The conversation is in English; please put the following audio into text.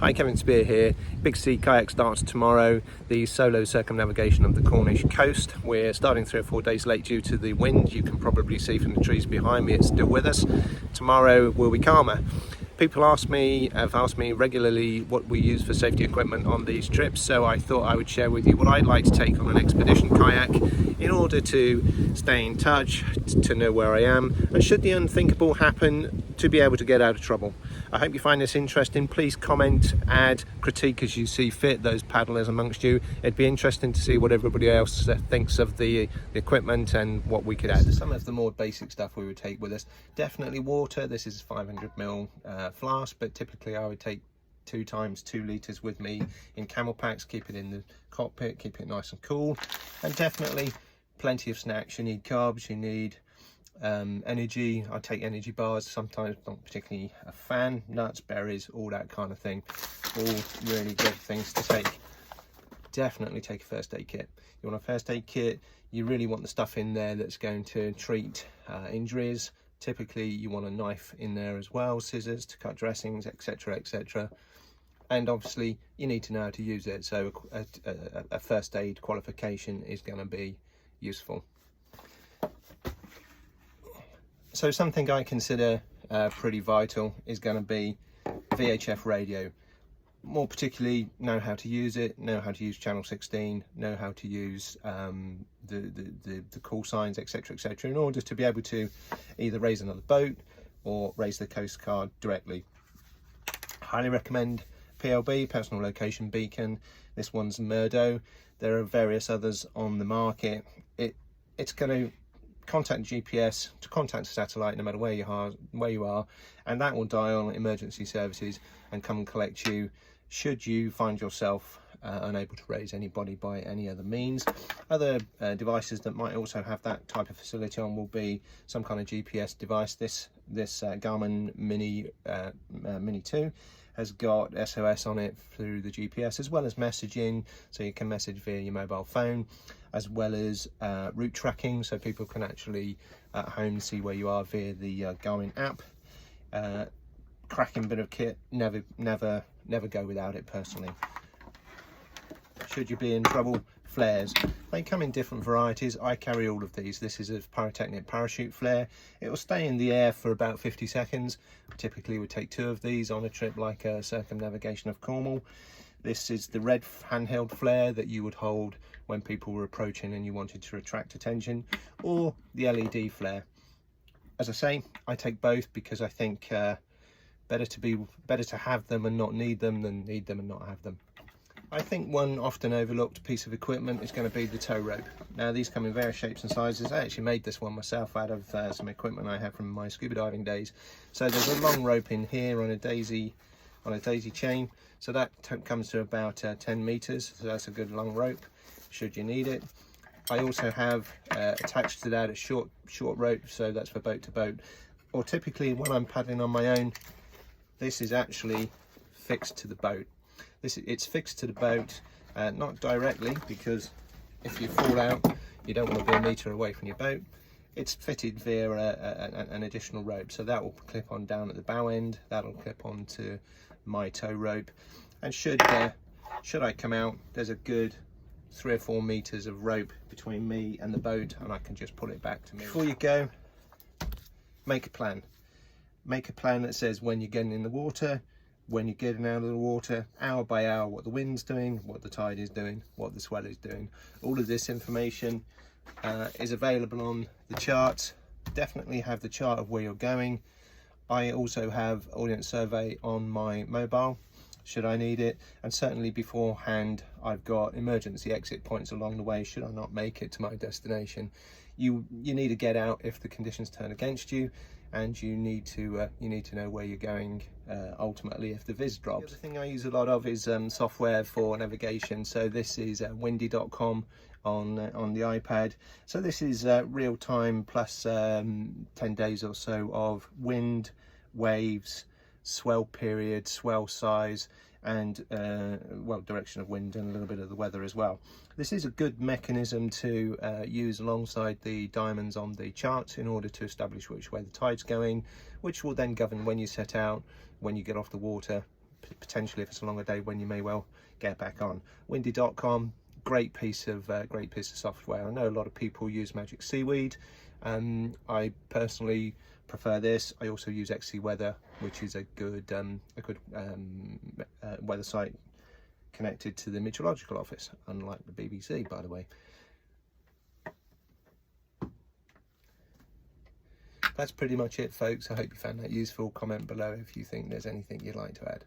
Hi, Kevin Spear here. Big C Kayak starts tomorrow, the solo circumnavigation of the Cornish coast. We're starting 3 or 4 days late due to the wind. You can probably see from the trees behind me it's still with us. Tomorrow will be calmer. People have asked me regularly what we use for safety equipment on these trips, so I thought I would share with you what I'd like to take on an expedition kayak in order to stay in touch, to know where I am, and should the unthinkable happen, to be able to get out of trouble. I hope you find this interesting. Please comment, add, critique as you see fit, those paddlers amongst you. It'd be interesting to see what everybody else thinks of the equipment and what we could add. So some of the more basic stuff we would take with us. Definitely water. This is 500ml flask, but typically I would take 2 times 2 litres with me in camel packs. Keep it in the cockpit, keep it nice and cool. And definitely plenty of snacks. You need carbs, you need energy. I take energy bars, sometimes not particularly a fan. Nuts, berries, all that kind of thing, all really good things to take. Definitely take a first aid kit. You want a first aid kit, you really want the stuff in there that's going to treat injuries. Typically you want a knife in there as well, scissors to cut dressings, etc, etc. And obviously you need to know how to use it, so a first aid qualification is going to be useful. So something I consider pretty vital is going to be VHF radio. More particularly, know how to use it, know how to use channel 16, know how to use the call signs, etc, etc, in order to be able to either raise another boat or raise the Coast Guard directly. Highly recommend PLB, personal location beacon. This one's Murdo. There are various others on the market. It's going to contact GPS to contact a satellite no matter where you are, and that will dial emergency services and come and collect you should you find yourself unable to raise anybody by any other means. Other devices that might also have that type of facility on will be some kind of GPS device. This Garmin Mini 2 has got SOS on it through the GPS, as well as messaging, so you can message via your mobile phone, as well as route tracking, so people can actually at home see where you are via the Garmin app. Cracking bit of kit, never go without it personally. Should you be in trouble, flares. They come in different varieties. I carry all of these. This is a pyrotechnic parachute flare. It will stay in the air for about 50 seconds. Typically would take 2 of these on a trip like a circumnavigation of Cornwall. This is the red handheld flare that you would hold when people were approaching and you wanted to attract attention, or the LED flare. As I say, I take both because I think better to have them and not need them than need them and not have them. I think one often overlooked piece of equipment is going to be the tow rope. Now these come in various shapes and sizes. I actually made this one myself out of some equipment I have from my scuba diving days. So there's a long rope in here on a daisy chain. So that comes to about 10 meters. So that's a good long rope should you need it. I also have attached to that a short rope, so that's for boat to boat. Or typically when I'm paddling on my own, this is actually fixed to the boat. It's fixed to the boat, not directly, because if you fall out, you don't want to be a metre away from your boat. It's fitted via an additional rope, so that will clip on down at the bow end. That'll clip onto my tow rope, and should I come out, there's a good 3 or 4 meters of rope between me and the boat, and I can just pull it back to me. Before you go, make a plan. Make a plan that says when you're getting in the water, when you're getting out of the water, hour by hour, what the wind's doing, what the tide is doing, what the swell is doing. All of this information is available on the chart. Definitely have the chart of where you're going. I also have audience survey on my mobile should I need it, and certainly beforehand I've got emergency exit points along the way should I not make it to my destination. You need to get out if the conditions turn against you, and you need to know where you're going ultimately if the viz drops. The other thing I use a lot of is software for navigation. So this is windy.com on the iPad. So this is real time plus 10 days or so of wind, waves, swell period, swell size, and well, direction of wind and a little bit of the weather as well. This is a good mechanism to use alongside the diamonds on the chart in order to establish which way the tide's going, which will then govern when you set out, when you get off the water, potentially if it's a longer day when you may well get back on. Windy.com, great piece of software. I know a lot of people use Magic Seaweed. I personally prefer this. I also use XC Weather, which is a good weather site connected to the meteorological office, unlike the BBC, by the way. That's pretty much it, folks. I hope you found that useful. Comment below if you think there's anything you'd like to add.